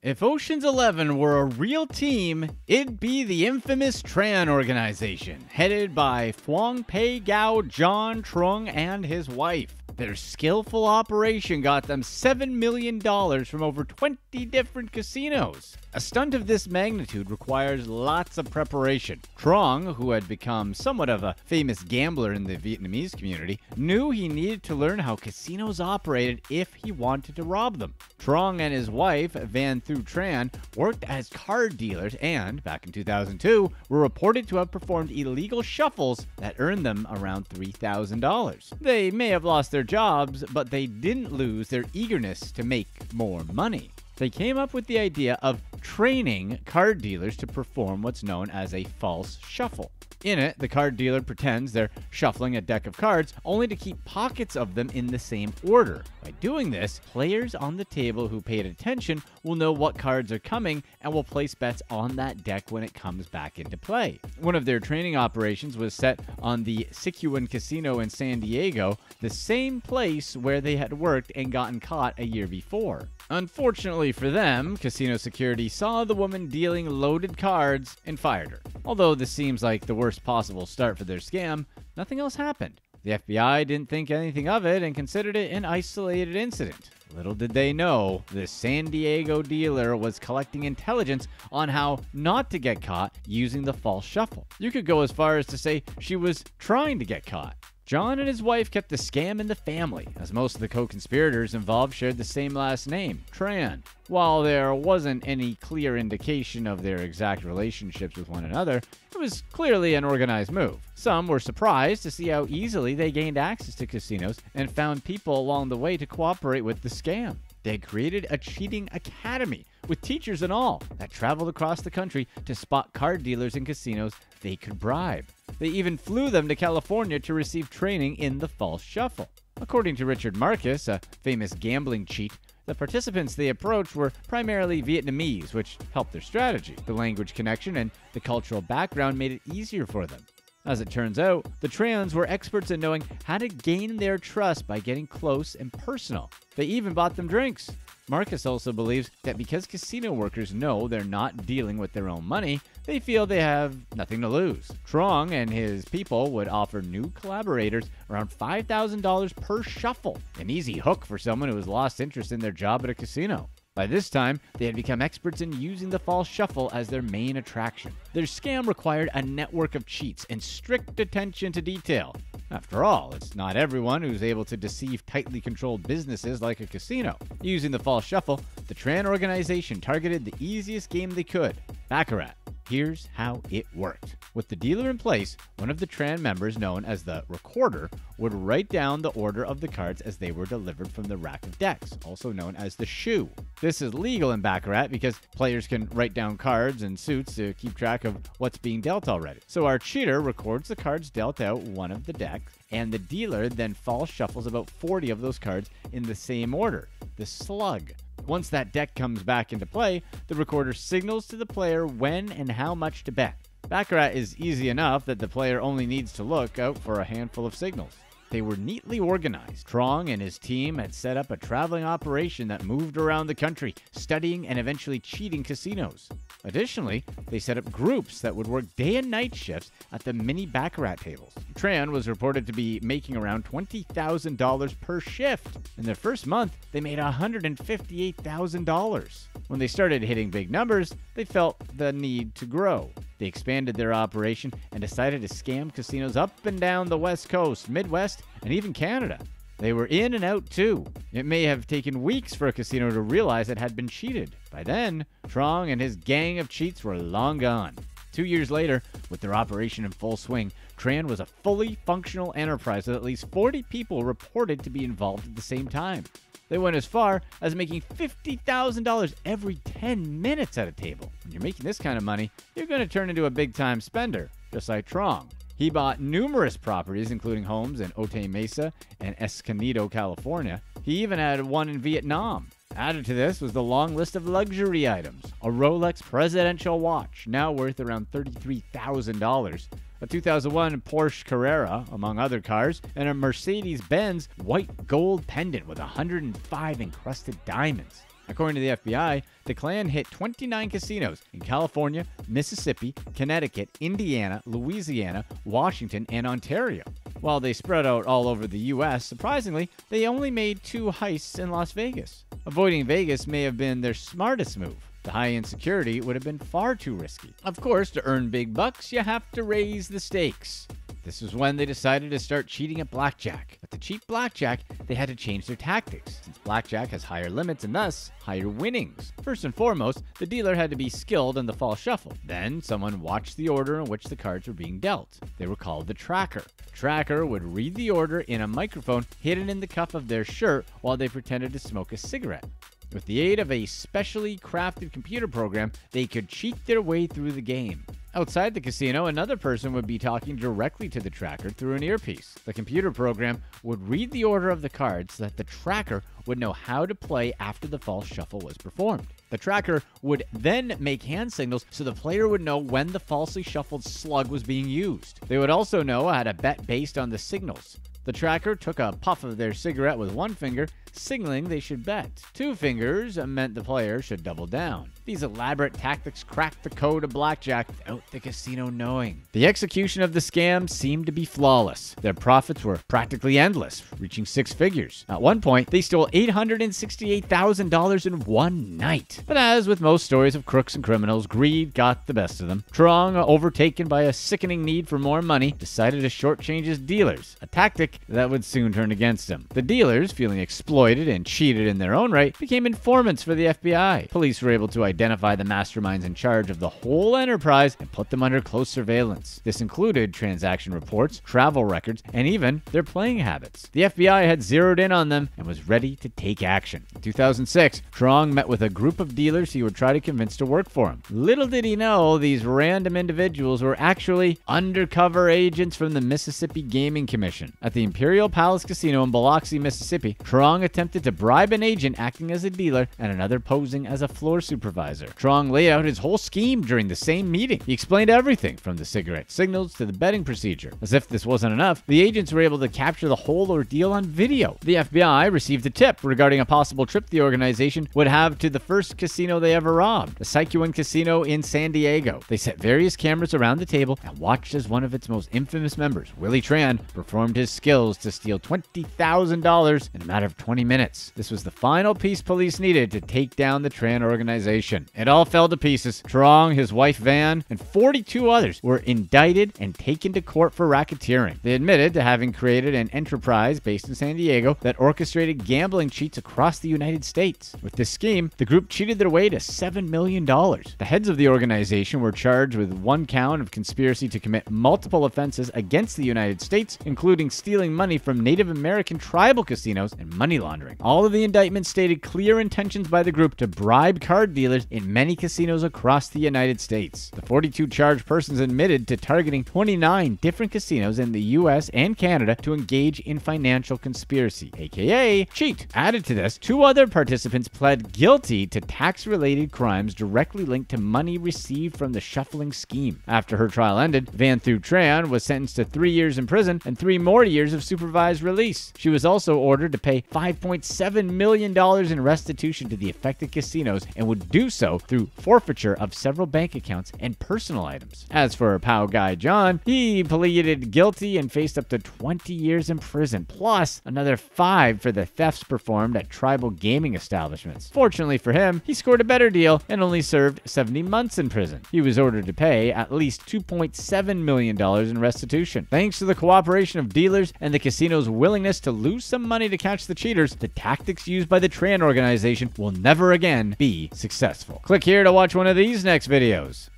If Ocean's 11 were a real team, it'd be the infamous Tran organization, headed by Phuong Pei Gao John Trung and his wife. Their skillful operation got them $7 million from over 20 different casinos. A stunt of this magnitude requires lots of preparation. Trong, who had become somewhat of a famous gambler in the Vietnamese community, knew he needed to learn how casinos operated if he wanted to rob them. Trong and his wife, Van Thu Tran, worked as card dealers and, back in 2002, were reported to have performed illegal shuffles that earned them around $3,000. They may have lost their jobs, but they didn't lose their eagerness to make more money. They came up with the idea of training card dealers to perform what's known as a false shuffle. In it, the card dealer pretends they're shuffling a deck of cards only to keep pockets of them in the same order. By doing this, players on the table who paid attention will know what cards are coming and will place bets on that deck when it comes back into play. One of their training operations was set on the Sichuan Casino in San Diego, the same place where they had worked and gotten caught a year before. Unfortunately for them, casino security saw the woman dealing loaded cards and fired her. Although this seems like the worst possible start for their scam, nothing else happened. The FBI didn't think anything of it and considered it an isolated incident. Little did they know, the San Diego dealer was collecting intelligence on how not to get caught using the false shuffle. You could go as far as to say she was trying to get caught. John and his wife kept the scam in the family, as most of the co-conspirators involved shared the same last name, Tran. While there wasn't any clear indication of their exact relationships with one another, it was clearly an organized move. Some were surprised to see how easily they gained access to casinos and found people along the way to cooperate with the scam. They had created a cheating academy with teachers and all that traveled across the country to spot card dealers in casinos they could bribe. They even flew them to California to receive training in the false shuffle. According to Richard Marcus, a famous gambling cheat, the participants they approached were primarily Vietnamese, which helped their strategy. The language connection and the cultural background made it easier for them. As it turns out, the Trans were experts in knowing how to gain their trust by getting close and personal. They even bought them drinks. Marcus also believes that because casino workers know they're not dealing with their own money, they feel they have nothing to lose. Trong and his people would offer new collaborators around $5,000 per shuffle, an easy hook for someone who has lost interest in their job at a casino. By this time, they had become experts in using the false shuffle as their main attraction. Their scam required a network of cheats and strict attention to detail. After all, it's not everyone who's able to deceive tightly controlled businesses like a casino. Using the false shuffle, the Tran organization targeted the easiest game they could, Baccarat. Here's how it worked. With the dealer in place, one of the Tran members, known as the recorder, would write down the order of the cards as they were delivered from the rack of decks, also known as the shoe. This is legal in Baccarat because players can write down cards and suits to keep track of what's being dealt already. So our cheater records the cards dealt out one of the decks, and the dealer then false shuffles about 40 of those cards in the same order, the slug. Once that deck comes back into play, the recorder signals to the player when and how much to bet. Baccarat is easy enough that the player only needs to look out for a handful of signals. They were neatly organized. Trong and his team had set up a traveling operation that moved around the country, studying and eventually cheating casinos. Additionally, they set up groups that would work day and night shifts at the mini Baccarat tables. Tran was reported to be making around $20,000 per shift. In their first month, they made $158,000. When they started hitting big numbers, they felt the need to grow. They expanded their operation and decided to scam casinos up and down the West Coast, Midwest, and even Canada. They were in and out too. It may have taken weeks for a casino to realize it had been cheated. By then, Trong and his gang of cheats were long gone. 2 years later, with their operation in full swing, Tran was a fully functional enterprise with at least 40 people reported to be involved at the same time. They went as far as making $50,000 every 10 minutes at a table. When you're making this kind of money, you're going to turn into a big-time spender, just like Trong. He bought numerous properties, including homes in Otay Mesa and Escondido, California. He even had one in Vietnam. Added to this was the long list of luxury items. A Rolex presidential watch, now worth around $33,000. A 2001 Porsche Carrera, among other cars, and a Mercedes-Benz white gold pendant with 105 encrusted diamonds. According to the FBI, the Klan hit 29 casinos in California, Mississippi, Connecticut, Indiana, Louisiana, Washington, and Ontario. While they spread out all over the U.S., surprisingly, they only made 2 heists in Las Vegas. Avoiding Vegas may have been their smartest move. The high-end security would have been far too risky. Of course, to earn big bucks, you have to raise the stakes. This was when they decided to start cheating at blackjack. But to cheat blackjack, they had to change their tactics, since blackjack has higher limits and thus higher winnings. First and foremost, the dealer had to be skilled in the false shuffle. Then, someone watched the order in which the cards were being dealt. They were called the tracker. The tracker would read the order in a microphone hidden in the cuff of their shirt while they pretended to smoke a cigarette. With the aid of a specially crafted computer program, they could cheat their way through the game. Outside the casino, another person would be talking directly to the tracker through an earpiece. The computer program would read the order of the cards so that the tracker would know how to play after the false shuffle was performed. The tracker would then make hand signals so the player would know when the falsely shuffled slug was being used. They would also know how to bet based on the signals. The tracker took a puff of their cigarette with one finger, signaling they should bet. 2 fingers meant the player should double down. These elaborate tactics cracked the code of blackjack without the casino knowing. The execution of the scam seemed to be flawless. Their profits were practically endless, reaching 6 figures. At one point, they stole $868,000 in one night. But as with most stories of crooks and criminals, greed got the best of them. Trong, overtaken by a sickening need for more money, decided to shortchange his dealers, a tactic that would soon turn against him. The dealers, feeling exploited and cheated in their own right, became informants for the FBI. Police were able to identify the masterminds in charge of the whole enterprise and put them under close surveillance. This included transaction reports, travel records, and even their playing habits. The FBI had zeroed in on them and was ready to take action. In 2006, Trong met with a group of dealers he would try to convince to work for him. Little did he know these random individuals were actually undercover agents from the Mississippi Gaming Commission. At the Imperial Palace Casino in Biloxi, Mississippi, Trong attempted to bribe an agent acting as a dealer and another posing as a floor supervisor. Trong laid out his whole scheme during the same meeting. He explained everything from the cigarette signals to the betting procedure. As if this wasn't enough, the agents were able to capture the whole ordeal on video. The FBI received a tip regarding a possible trip the organization would have to the first casino they ever robbed, the Sycuan Casino in San Diego. They set various cameras around the table and watched as one of its most infamous members, Willie Tran, performed his skills to steal $20,000 in a matter of 20 minutes. This was the final piece police needed to take down the Tran organization. It all fell to pieces. Trong, his wife Van, and 42 others were indicted and taken to court for racketeering. They admitted to having created an enterprise based in San Diego that orchestrated gambling cheats across the United States. With this scheme, the group cheated their way to $7 million. The heads of the organization were charged with 1 count of conspiracy to commit multiple offenses against the United States, including stealing money from Native American tribal casinos and money laundering. All of the indictments stated clear intentions by the group to bribe card dealers in many casinos across the United States. The 42 charged persons admitted to targeting 29 different casinos in the US and Canada to engage in financial conspiracy, aka cheat. Added to this, 2 other participants pled guilty to tax-related crimes directly linked to money received from the shuffling scheme. After her trial ended, Van Thu Tran was sentenced to 3 years in prison and 3 more years of supervised release. She was also ordered to pay $5.7 million in restitution to the affected casinos and would do so through forfeiture of several bank accounts and personal items. As for Pow Guy John, he pleaded guilty and faced up to 20 years in prison, plus another 5 for the thefts performed at tribal gaming establishments. Fortunately for him, he scored a better deal and only served 70 months in prison. He was ordered to pay at least $2.7 million in restitution. Thanks to the cooperation of dealers and the casino's willingness to lose some money to catch the cheaters, the tactics used by the Tran organization will never again be successful. Click here to watch one of these next videos.